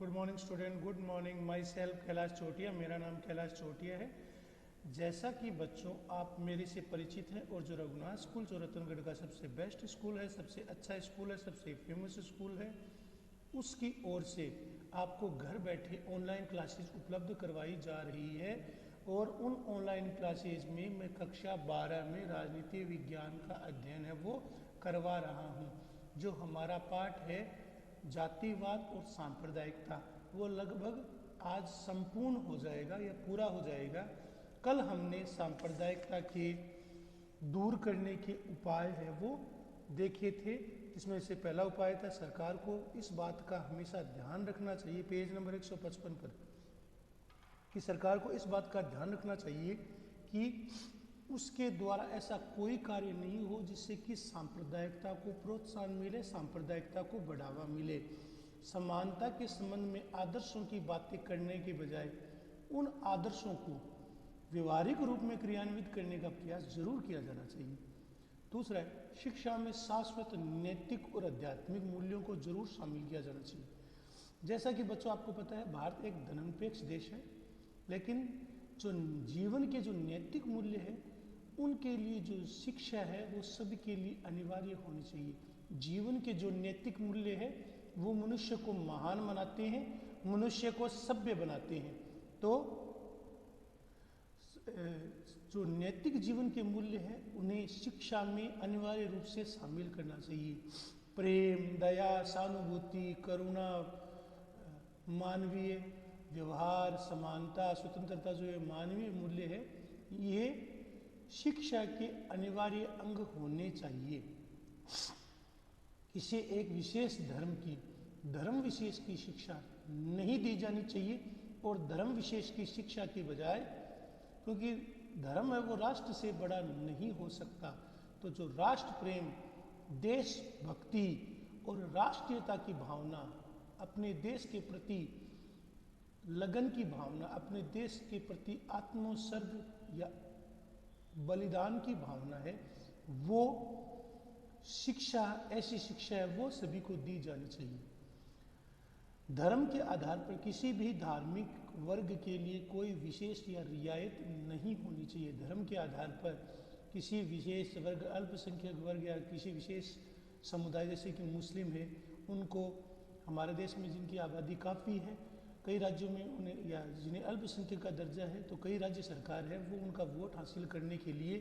Good morning student, good morning. Myself Kailash Chotia, मेरा नाम कैलाश चोटिया है। जैसा कि बच्चों आप मेरे से परिचित हैं और जो रघुनाथ स्कूल जो रतनगढ़ का सबसे बेस्ट स्कूल है, सबसे अच्छा स्कूल है, सबसे फेमस स्कूल है, उसकी ओर से आपको घर बैठे ऑनलाइन क्लासेस उपलब्ध करवाई जा रही है। और उन ऑनलाइन क्लासेस में मैं कक्षा 12 में राजनीति विज्ञान का अध्ययन है वो करवा रहा हूँ। जो हमारा पाठ है जातिवाद और सांप्रदायिकता, वो लगभग आज संपूर्ण हो जाएगा या पूरा हो जाएगा। कल हमने सांप्रदायिकता के दूर करने के उपाय है वो देखे थे, जिसमें से पहला उपाय था सरकार को इस बात का हमेशा ध्यान रखना चाहिए, पेज नंबर 155 पर, कि सरकार को इस बात का ध्यान रखना चाहिए कि उसके द्वारा ऐसा कोई कार्य नहीं हो जिससे कि सांप्रदायिकता को प्रोत्साहन मिले, सांप्रदायिकता को बढ़ावा मिले। समानता के संबंध में आदर्शों की बातें करने के बजाय उन आदर्शों को व्यवहारिक रूप में क्रियान्वित करने का प्रयास जरूर किया जाना चाहिए। दूसरा है, शिक्षा में शाश्वत नैतिक और आध्यात्मिक मूल्यों को जरूर शामिल किया जाना चाहिए। जैसा कि बच्चों आपको पता है, भारत एक धर्मनिरपेक्ष देश है, लेकिन जो जीवन के जो नैतिक मूल्य है उनके लिए जो शिक्षा है वो सभी के लिए अनिवार्य होनी चाहिए। जीवन के जो नैतिक मूल्य है वो मनुष्य को महान बनाते हैं, मनुष्य को सभ्य बनाते हैं। तो जो नैतिक जीवन के मूल्य हैं उन्हें शिक्षा में अनिवार्य रूप से शामिल करना चाहिए। प्रेम, दया, सहानुभूति, करुणा, मानवीय व्यवहार, समानता, स्वतंत्रता, जो ये मानवीय मूल्य है ये शिक्षा के अनिवार्य अंग होने चाहिए। इसे एक विशेष धर्म विशेष की शिक्षा नहीं दी जानी चाहिए, और धर्म विशेष की शिक्षा के बजाय, क्योंकि धर्म है वो राष्ट्र से बड़ा नहीं हो सकता, तो जो राष्ट्र प्रेम, देशभक्ति और राष्ट्रीयता की भावना, अपने देश के प्रति लगन की भावना, अपने देश के प्रति आत्मोत्सर्ग या बलिदान की भावना है, वो शिक्षा, ऐसी शिक्षा है वो सभी को दी जानी चाहिए। धर्म के आधार पर किसी भी धार्मिक वर्ग के लिए कोई विशेष या रियायत नहीं होनी चाहिए। धर्म के आधार पर किसी विशेष वर्ग, अल्पसंख्यक वर्ग या किसी विशेष समुदाय जैसे कि मुस्लिम है, उनको हमारे देश में जिनकी आबादी काफ़ी है, कई राज्यों में उन्हें, या जिन्हें अल्पसंख्यक का दर्जा है, तो कई राज्य सरकार है वो उनका वोट हासिल करने के लिए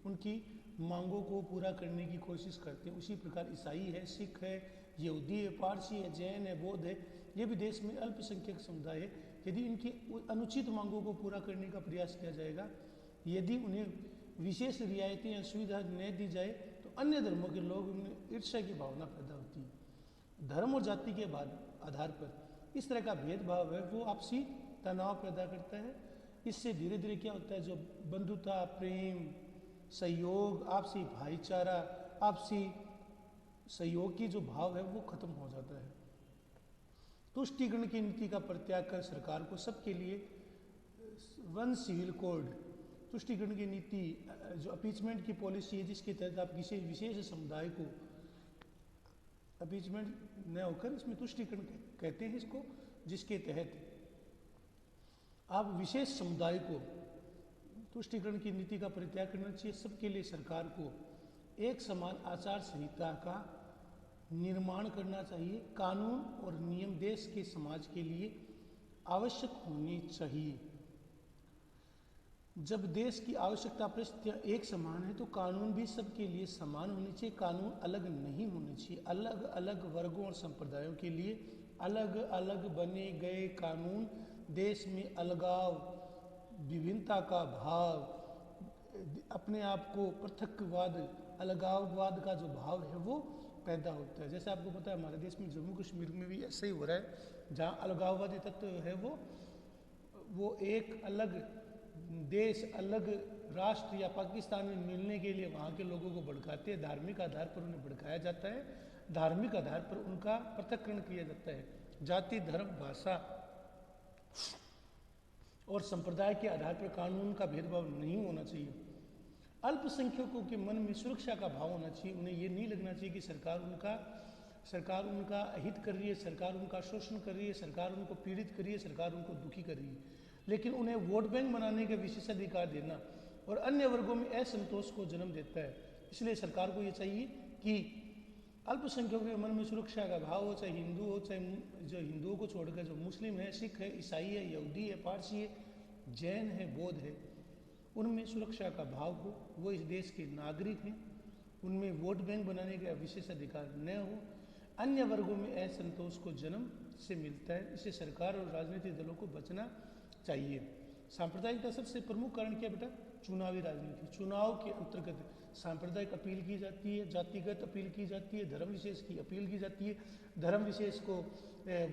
उनकी मांगों को पूरा करने की कोशिश करते हैं। उसी प्रकार ईसाई है, सिख है, यहूदी है, पारसी है, जैन है, बौद्ध है, ये भी देश में अल्पसंख्यक समुदाय है। यदि इनकी अनुचित मांगों को पूरा करने का प्रयास किया जाएगा, यदि उन्हें विशेष रियायतें या सुविधा न दी जाए, तो अन्य धर्मों के लोग उन्हें ईर्ष्या की भावना पैदा होती है। धर्म और जाति के आधार पर इस तरह का भेदभाव है वो आपसी तनाव पैदा करता है। इससे धीरे धीरे क्या होता है, जो बंधुता, प्रेम, सहयोग, आपसी भाईचारा, आपसी सहयोग की जो भाव है वो खत्म हो जाता है। तुष्टीकरण की नीति का परित्याग कर सरकार को सबके लिए वन सिविल कोड, तुष्टीकरण की नीति, जो अपीचमेंट की पॉलिसी है जिसके तहत आप किसी विशेष समुदाय को, अपीचमेंट न होकर इसमें तुष्टीकरण कहते हैं इसको, जिसके तहत आप विशेष समुदाय को तुष्टीकरण की नीति का परित्याग करना चाहिए। सबके लिए सरकार को एक समान आचार संहिता का निर्माण करना चाहिए। कानून और नियम देश के समाज के लिए आवश्यक होने चाहिए। जब देश की आवश्यकता परिस्थितियाँ एक समान है तो कानून भी सबके लिए समान होने चाहिए। कानून अलग नहीं होने चाहिए। अलग अलग वर्गों और संप्रदायों के लिए अलग अलग बने गए कानून देश में अलगाव, विभिन्नता का भाव, अपने आप को पृथकवाद, अलगाववाद का जो भाव है वो पैदा होता है। जैसे आपको पता है हमारे देश में जम्मू कश्मीर में भी ऐसा ही हो रहा है, जहाँ अलगाववादी तत्व है वो एक अलग देश, अलग राष्ट्र या पाकिस्तान में मिलने के लिए वहाँ के लोगों को भड़काते हैं। धार्मिक आधार पर उन्हें भड़काया जाता है, धार्मिक आधार पर उनका पृथक्करण किया जाता है। जाति, धर्म, भाषा और संप्रदाय के आधार पर कानून का भेदभाव नहीं होना चाहिए। अल्पसंख्यकों के मन में सुरक्षा का भाव होना चाहिए। उन्हें ये नहीं लगना चाहिए कि सरकार उनका सरकार उनका अहित कर रही है, सरकार उनका शोषण कर रही है, सरकार उनको पीड़ित कर रही है, सरकार उनको दुखी कर रही है। लेकिन उन्हें वोट बैंक बनाने का विशेषाधिकार देना और अन्य वर्गों में असंतोष को जन्म देता है। इसलिए सरकार को ये चाहिए कि अल्पसंख्यकों के मन में सुरक्षा का भाव हो, चाहे हिंदू हो, चाहे जो हिंदुओं को छोड़कर जो मुस्लिम है, सिख है, ईसाई है, यहूदी है, पारसी है, जैन है, बौद्ध है, उनमें सुरक्षा का भाव हो, वो इस देश के नागरिक हैं, उनमें वोट बैंक बनाने का विशेष अधिकार न हो, अन्य वर्गों में असंतोष को जन्म से मिलता है। इससे सरकार और राजनीतिक दलों को बचना चाहिए। सांप्रदायिकता सबसे प्रमुख कारण क्या बेटा? चुनावी राजनीति। चुनाव के अंतर्गत सांप्रदायिक अपील की जाती है, जातिगत अपील की जाती है, धर्म विशेष की अपील की जाती है। धर्म विशेष को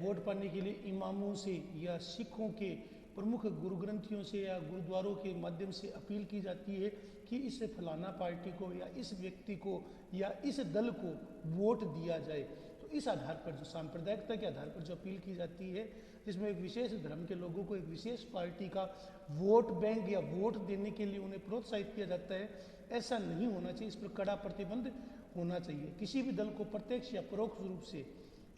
वोट पाने के लिए इमामों से या सिखों के प्रमुख गुरु ग्रंथियों से या गुरुद्वारों के माध्यम से अपील की जाती है कि इस फलाना पार्टी को या इस व्यक्ति को या इस दल को वोट दिया जाए। तो इस आधार पर जो सांप्रदायिकता के आधार पर जो अपील की जाती है, जिसमें एक विशेष धर्म के लोगों को एक विशेष पार्टी का वोट बैंक या वोट देने के लिए उन्हें प्रोत्साहित किया जाता है, ऐसा नहीं होना चाहिए। इस पर कड़ा प्रतिबंध होना चाहिए। किसी भी दल को प्रत्यक्ष या परोक्ष रूप से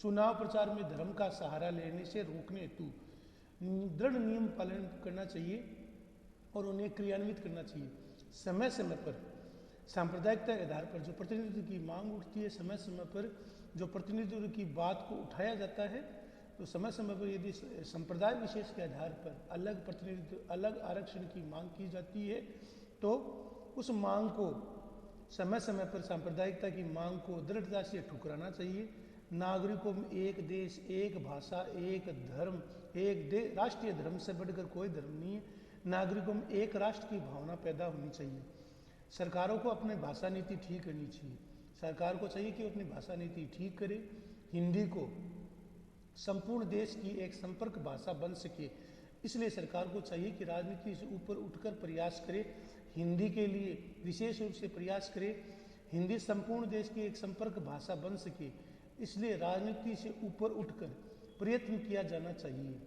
चुनाव प्रचार में धर्म का सहारा लेने से रोकने हेतु दृढ़ नियम पालन करना चाहिए और उन्हें क्रियान्वित करना चाहिए। समय समय पर सांप्रदायिकता के आधार पर जो प्रतिनिधित्व की मांग उठती है, समय समय पर जो प्रतिनिधित्व की बात को उठाया जाता है, तो समय समय पर यदि संप्रदाय विशेष के आधार पर अलग प्रतिनिधित्व, अलग आरक्षण की मांग की जाती है, तो उस मांग को समय समय पर सांप्रदायिकता की मांग को दृढ़ता से ठुकराना चाहिए। नागरिकों में एक देश, एक भाषा, एक धर्म, राष्ट्रीय धर्म से बढ़कर कोई धर्म नहीं है। नागरिकों में एक राष्ट्र की भावना पैदा होनी चाहिए। सरकारों को अपनी भाषा नीति ठीक करनी चाहिए। सरकार को चाहिए कि वो अपनी भाषा नीति ठीक करे, हिंदी को संपूर्ण देश की एक संपर्क भाषा बन सके। इसलिए सरकार को चाहिए कि राजनीति से ऊपर उठकर प्रयास करे, हिंदी के लिए विशेष रूप से प्रयास करे, हिंदी संपूर्ण देश की एक संपर्क भाषा बन सके। इसलिए राजनीति से ऊपर उठकर प्रयत्न किया जाना चाहिए।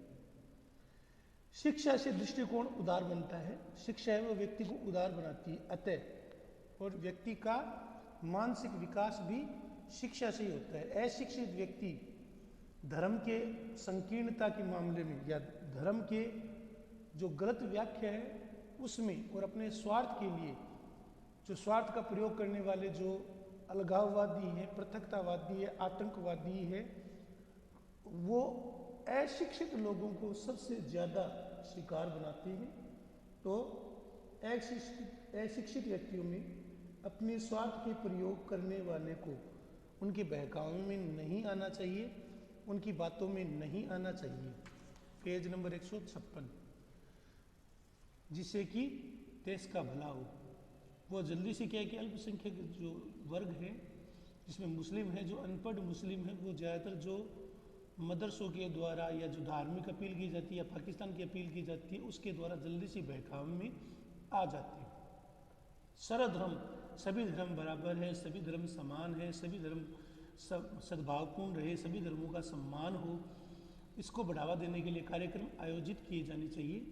शिक्षा से दृष्टिकोण उदार बनता है। शिक्षा है वो व्यक्ति को उदार बनाती है, अतः और व्यक्ति का मानसिक विकास भी शिक्षा से ही होता है। अशिक्षित व्यक्ति धर्म के संकीर्णता के मामले में या धर्म के जो गलत व्याख्या है उसमें और अपने स्वार्थ के लिए जो स्वार्थ का प्रयोग करने वाले जो अलगाववादी है, पृथकतावादी है, आतंकवादी है, वो अशिक्षित लोगों को सबसे ज़्यादा शिकार बनाते हैं। तो अशिक्षित व्यक्तियों में अपने स्वार्थ के प्रयोग करने वाले को उनके बहकावे में नहीं आना चाहिए, उनकी बातों में नहीं आना चाहिए। पेज नंबर 156, जिससे कि देश का भला हो। वो जल्दी से क्या है कि अल्पसंख्यक जो वर्ग है, जिसमें मुस्लिम है, जो अनपढ़ मुस्लिम है, वो ज़्यादातर जो मदरसों के द्वारा या जो धार्मिक अपील की जाती है या पाकिस्तान की अपील की जाती है उसके द्वारा जल्दी से बहकाव में आ जाते हैं। सर्वधर्म, सभी धर्म बराबर है, सभी धर्म समान है, सभी धर्म सद्भावपूर्ण रहे, सभी धर्मों का सम्मान हो, इसको बढ़ावा देने के लिए कार्यक्रम आयोजित किए जाने चाहिए।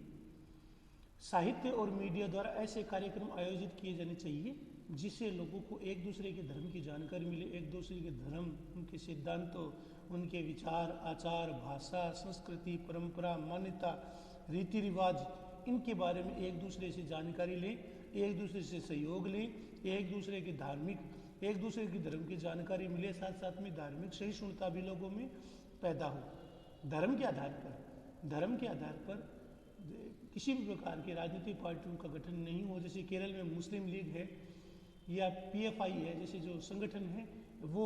साहित्य और मीडिया द्वारा ऐसे कार्यक्रम आयोजित किए जाने चाहिए जिससे लोगों को एक दूसरे के धर्म की जानकारी मिले, एक दूसरे के धर्म, उनके सिद्धांतों, उनके विचार, आचार, भाषा, संस्कृति, परंपरा, मान्यता, रीति रिवाज, इनके बारे में एक दूसरे से जानकारी लें, एक दूसरे से सहयोग लें, एक दूसरे के एक दूसरे की धर्म की जानकारी मिले, साथ साथ में धार्मिक सहिष्णुता भी लोगों में पैदा हो। धर्म के आधार पर किसी भी प्रकार की राजनीतिक पार्टियों का गठन नहीं हो। जैसे केरल में मुस्लिम लीग है या PFI है, जैसे जो संगठन है, वो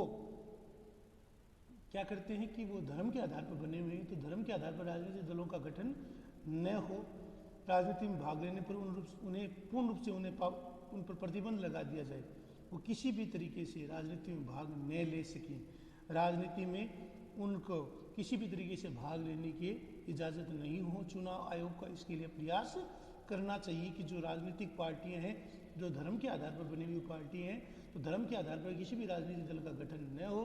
क्या करते हैं कि वो धर्म के आधार पर बने हुए हैं। तो धर्म के आधार पर राजनीतिक दलों का गठन न हो, राजनीति में भाग लेने पर उन्हें पूर्ण रूप से उन पर प्रतिबंध लगा दिया जाए, वो किसी भी तरीके से राजनीति में भाग न ले सकें। राजनीति में उनको किसी भी तरीके से भाग लेने की इजाज़त नहीं हो। चुनाव आयोग का इसके लिए प्रयास करना चाहिए कि जो राजनीतिक पार्टियां हैं, जो धर्म के आधार पर बनी हुई पार्टी हैं, तो धर्म के आधार पर किसी भी राजनीतिक दल का गठन न हो।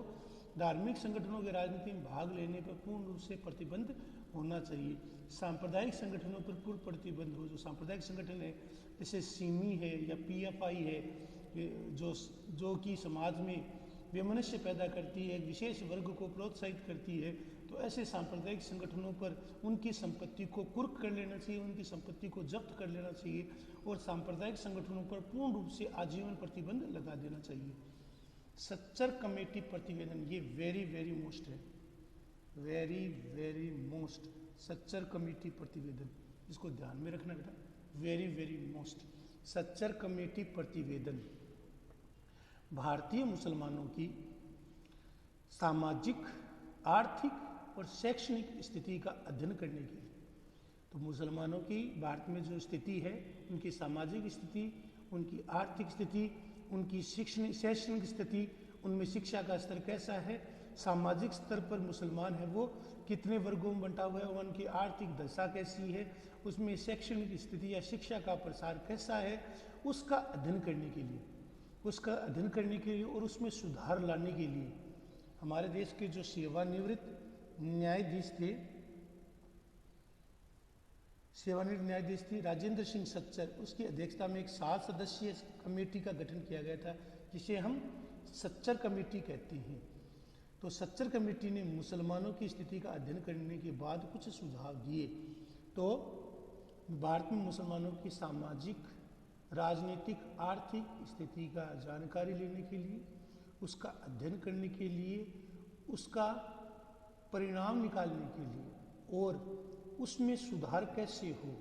धार्मिक संगठनों के राजनीति में भाग लेने पर पूर्ण रूप से प्रतिबंध होना चाहिए। सांप्रदायिक संगठनों पर पूर्ण प्रतिबंध हो। जो सांप्रदायिक संगठन है जैसे सिमी है या PFI है, जो कि समाज में वैमनस्य पैदा करती है, एक विशेष वर्ग को प्रोत्साहित करती है, तो ऐसे सांप्रदायिक संगठनों पर उनकी संपत्ति को कुर्क कर लेना चाहिए, उनकी संपत्ति को जब्त कर लेना चाहिए और सांप्रदायिक संगठनों पर पूर्ण रूप से आजीवन प्रतिबंध लगा देना चाहिए। सच्चर कमेटी प्रतिवेदन, ये वेरी वेरी मोस्ट है, very very most. Sachar committee प्रतिवेदन, इसको ध्यान में रखना बेटा, very very most. Sachar committee प्रतिवेदन भारतीय मुसलमानों की सामाजिक, आर्थिक और शैक्षणिक स्थिति का अध्ययन करने के लिए, तो मुसलमानों की भारत में जो स्थिति है, उनकी सामाजिक स्थिति, उनकी आर्थिक स्थिति, उनकी शैक्षणिक स्थिति, उनमें शिक्षा का स्तर कैसा है, सामाजिक स्तर पर मुसलमान है वो कितने वर्गों में बंटा हुआ है, उनकी आर्थिक दशा कैसी है, उसमें शैक्षणिक स्थिति या शिक्षा का प्रसार कैसा है, उसका अध्ययन करने के लिए, उसका अध्ययन करने के लिए और उसमें सुधार लाने के लिए हमारे देश के जो सेवानिवृत्त न्यायाधीश थे, सेवानिवृत्त न्यायाधीश थे राजेंद्र सिंह सच्चर, उसकी अध्यक्षता में एक 7 सदस्यीय कमेटी का गठन किया गया था, जिसे हम सच्चर कमेटी कहते हैं। तो सच्चर कमेटी ने मुसलमानों की स्थिति का अध्ययन करने के बाद कुछ सुझाव दिए। तो भारत में मुसलमानों की सामाजिक, राजनीतिक, आर्थिक स्थिति का जानकारी लेने के लिए, उसका अध्ययन करने के लिए, उसका परिणाम निकालने के लिए और उसमें सुधार कैसे हो,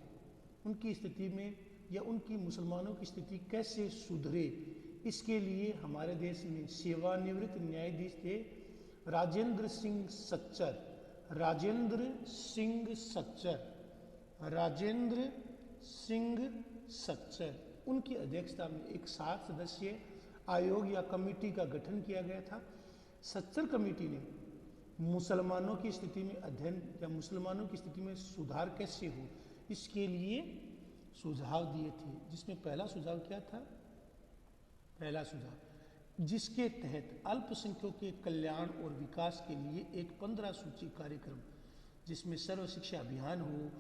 उनकी स्थिति में या उनकी मुसलमानों की स्थिति कैसे सुधरे, इसके लिए हमारे देश में सेवानिवृत्त न्यायाधीश थे राजेंद्र सिंह सच्चर, राजेंद्र सिंह सच्चर, राजेंद्र सिंह सच्चर, उनकी अध्यक्षता में एक 7 सदस्यीय आयोग या कमेटी का गठन किया गया था। सच्चर कमेटी ने मुसलमानों की स्थिति में अध्ययन या मुसलमानों की स्थिति में सुधार कैसे हो, इसके लिए सुझाव दिए थे, जिसमें पहला सुझाव क्या था, पहला सुझाव जिसके तहत अल्पसंख्यकों के कल्याण और विकास के लिए एक 15 सूची कार्यक्रम, जिसमें सर्व शिक्षा अभियान हो,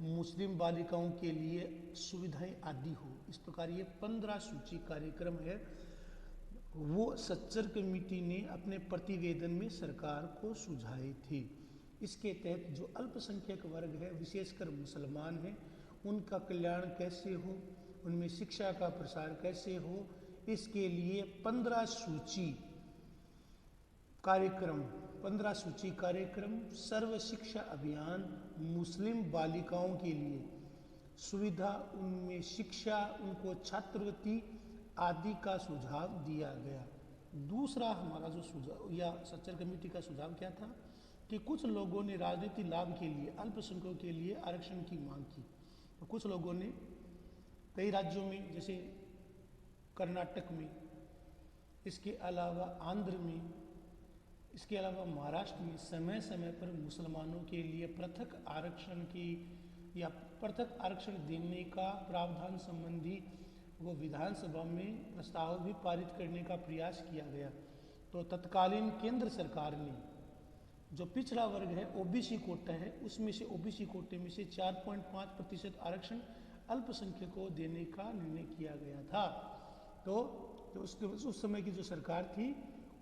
मुस्लिम बालिकाओं के लिए सुविधाएं आदि हो, इस प्रकार ये 15 सूची कार्यक्रम है, वो सच्चर कमेटी ने अपने प्रतिवेदन में सरकार को सुझाए थे। इसके तहत जो अल्पसंख्यक वर्ग है, विशेषकर मुसलमान हैं, उनका कल्याण कैसे हो, उनमें शिक्षा का प्रसार कैसे हो, इसके लिए 15 सूची कार्यक्रम, 15 सूची कार्यक्रम, सर्व शिक्षा अभियान, मुस्लिम बालिकाओं के लिए सुविधा, उनमें शिक्षा, उनको छात्रवृत्ति आदि का सुझाव दिया गया। दूसरा हमारा जो सुझाव या सच्चर कमेटी का सुझाव क्या था कि कुछ लोगों ने राजनीति लाभ के लिए अल्पसंख्यकों के लिए आरक्षण की मांग की। तो कुछ लोगों ने कई राज्यों में, जैसे कर्नाटक में, इसके अलावा आंध्र में, इसके अलावा महाराष्ट्र में समय समय पर मुसलमानों के लिए पृथक आरक्षण की या पृथक आरक्षण देने का प्रावधान संबंधी वो विधानसभा में प्रस्ताव भी पारित करने का प्रयास किया गया। तो तत्कालीन केंद्र सरकार ने जो पिछड़ा वर्ग है, ओबीसी कोटा है, उसमें से ओबीसी कोटे में से 4.5% आरक्षण अल्पसंख्यकों को देने का निर्णय किया गया था। तो उस समय की जो सरकार थी,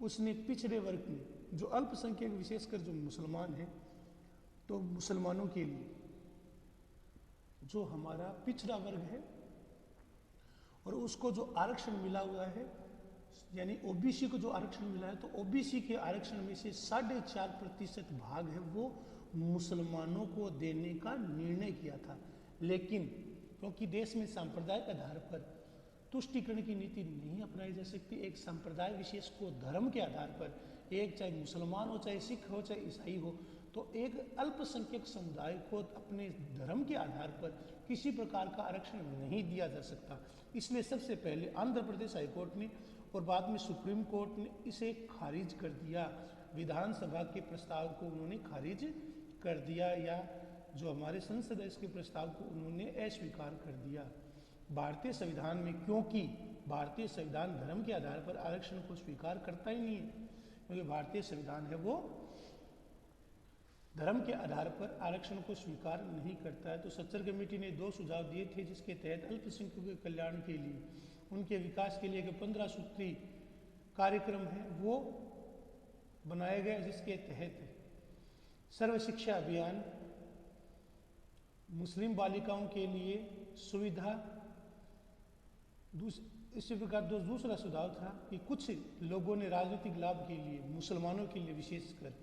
उसने पिछड़े वर्ग में जो अल्पसंख्यक, विशेषकर जो मुसलमान हैं, तो मुसलमानों के लिए जो हमारा पिछड़ा वर्ग है और उसको जो आरक्षण मिला हुआ है, यानी ओबीसी को जो आरक्षण मिला है, तो ओबीसी के आरक्षण में से 4.5% भाग है वो मुसलमानों को देने का निर्णय किया था। लेकिन क्योंकि देश में सांप्रदायिक आधार पर तुष्टीकरण की नीति नहीं अपनाई जा सकती, एक संप्रदाय विशेष को धर्म के आधार पर, एक चाहे मुसलमान हो, चाहे सिख हो, चाहे ईसाई हो, तो एक अल्पसंख्यक समुदाय को अपने धर्म के आधार पर किसी प्रकार का आरक्षण नहीं दिया जा सकता। इसलिए सबसे पहले आंध्र प्रदेश हाईकोर्ट ने और बाद में सुप्रीम कोर्ट ने इसे खारिज कर दिया। विधानसभा के प्रस्ताव को उन्होंने खारिज कर दिया, या जो हमारे संसद है इसके प्रस्ताव को उन्होंने अस्वीकार कर दिया। भारतीय संविधान में, क्योंकि भारतीय संविधान धर्म के आधार पर आरक्षण को स्वीकार करता ही नहीं है, क्योंकि भारतीय संविधान है वो धर्म के आधार पर आरक्षण को स्वीकार नहीं करता है। तो सच्चर कमेटी ने 2 सुझाव दिए थे, जिसके तहत अल्पसंख्यकों के कल्याण के लिए, उनके विकास के लिए 15 सूत्री कार्यक्रम है वो बनाया गया, जिसके तहत सर्व शिक्षा अभियान मुस्लिम बालिकाओं के लिए सुविधा। इसी प्रकार दूसरा सुझाव था कि कुछ लोगों ने राजनीतिक लाभ के लिए मुसलमानों के लिए विशेषकर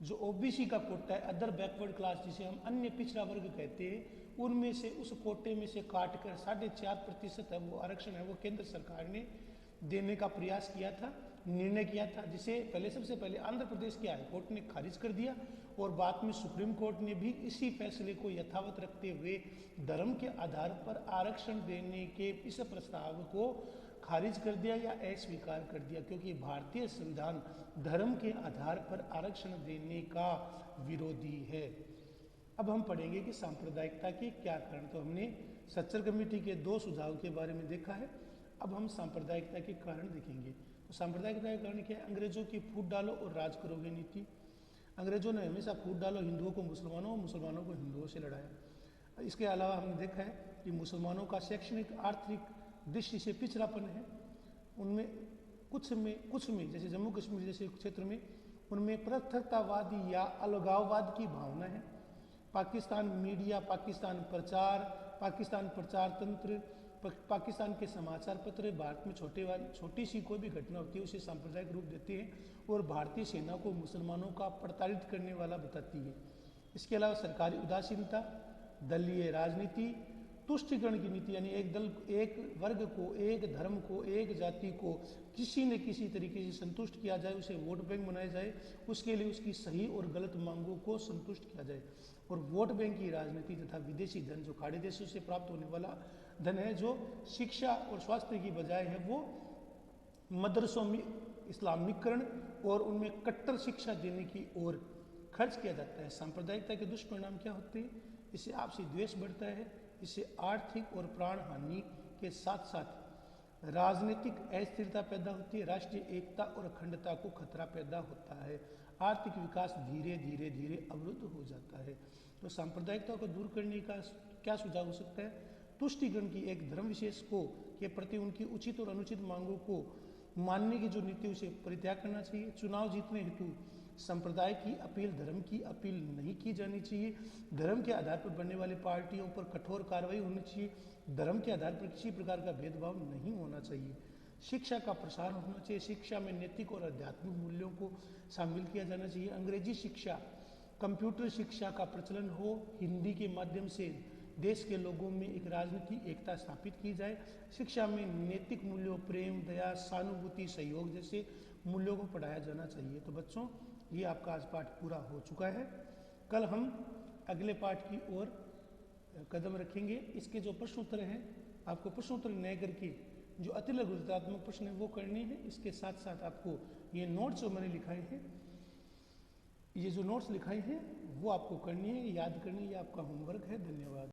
जो ओबीसी का कोटा है, अदर बैकवर्ड क्लास जिसे हम अन्य पिछड़ा वर्ग कहते हैं, उनमें से उस कोटे में से काट कर 4.5% है वो आरक्षण है वो केंद्र सरकार ने देने का प्रयास किया था, निर्णय किया था, जिसे सबसे पहले आंध्र प्रदेश के हाईकोर्ट ने खारिज कर दिया और बाद में सुप्रीम कोर्ट ने भी इसी फैसले को यथावत रखते हुए धर्म के आधार पर आरक्षण देने के इस प्रस्ताव को खारिज कर दिया या अस्वीकार कर दिया, क्योंकि भारतीय संविधान धर्म के आधार पर आरक्षण देने का विरोधी है। अब हम पढ़ेंगे कि सांप्रदायिकता के क्या कारण। तो हमने सच्चर कमेटी के 2 सुझाव के बारे में देखा है, अब हम सांप्रदायिकता के कारण देखेंगे। तो सांप्रदायिकता के कारण क्या है? अंग्रेजों की फूट डालो और राज करोगे नीति। अंग्रेजों ने हमेशा फूट डालो हिंदुओं को मुसलमानों, मुसलमानों को हिंदुओं से लड़ाया। इसके अलावा हमने देखा है कि मुसलमानों का शैक्षणिक आर्थिक दृष्टि से पिछड़ापन है, उनमें कुछ में जैसे जम्मू कश्मीर जैसे क्षेत्र में उनमें पृथकतावादी या अलगाववाद की भावना है। पाकिस्तान मीडिया, पाकिस्तान प्रचार तंत्र, पाकिस्तान के समाचार पत्र भारत में छोटी सी कोई भी घटना होती है उसे सांप्रदायिक रूप देते हैं और भारतीय सेना को मुसलमानों का प्रताड़ित करने वाला बताती है। इसके अलावा सरकारी उदासीनता, दलीय राजनीति, तुष्टिकरण की नीति, यानी एक दल, एक वर्ग को, एक धर्म को, एक जाति को किसी न किसी तरीके से संतुष्ट किया जाए, उसे वोट बैंक बनाया जाए, उसके लिए उसकी सही और गलत मांगों को संतुष्ट किया जाए। और वोट बैंक की राजनीति तथा विदेशी धन जो खाड़ी देशों से प्राप्त होने वाला धन है, जो शिक्षा और स्वास्थ्य की बजाय है, वो मदरसों में इस्लामीकरण और उनमें कट्टर शिक्षा देने की ओर खर्च किया जाता है। सांप्रदायिकता के दुष्परिणाम क्या होते हैं? इससे आपसी द्वेष बढ़ता है, इससे आर्थिक और प्राण हानि के साथ साथ राजनीतिक अस्थिरता पैदा होती है, राष्ट्रीय एकता और अखंडता को खतरा पैदा होता है, आर्थिक विकास धीरे धीरे अवरुद्ध हो जाता है। तो सांप्रदायिकता को दूर करने का क्या सुझाव हो सकता है? तुष्टिकरण की एक धर्म विशेष को के प्रति उनकी उचित और अनुचित मांगों को मानने की जो नीति उसे परित्याग करना चाहिए। चुनाव जीतने हेतु संप्रदाय की अपील, धर्म की अपील नहीं की जानी चाहिए। धर्म के आधार पर बनने वाली पार्टियों पर कठोर कार्रवाई होनी चाहिए। धर्म के आधार पर किसी प्रकार का भेदभाव नहीं होना चाहिए। शिक्षा का प्रसार होना चाहिए। शिक्षा में नैतिक और आध्यात्मिक मूल्यों को शामिल किया जाना चाहिए। अंग्रेजी शिक्षा, कंप्यूटर शिक्षा का प्रचलन हो। हिंदी के माध्यम से देश के लोगों में एक राजनीतिक एकता स्थापित की जाए। शिक्षा में नैतिक मूल्यों, प्रेम, दया, सहानुभूति, सहयोग जैसे मूल्यों को पढ़ाया जाना चाहिए। तो बच्चों, ये आपका आज पाठ पूरा हो चुका है। कल हम अगले पाठ की ओर कदम रखेंगे। इसके जो प्रश्न उत्तर हैं, आपको प्रश्न उत्तर नए करके जो अति लघु गुणात्मक प्रश्न है वो करने हैं। इसके साथ साथ आपको ये नोट्स जो मैंने लिखाए हैं, ये जो नोट्स लिखाए हैं वो आपको करनी है, याद करनी है, ये आपका होमवर्क है। धन्यवाद।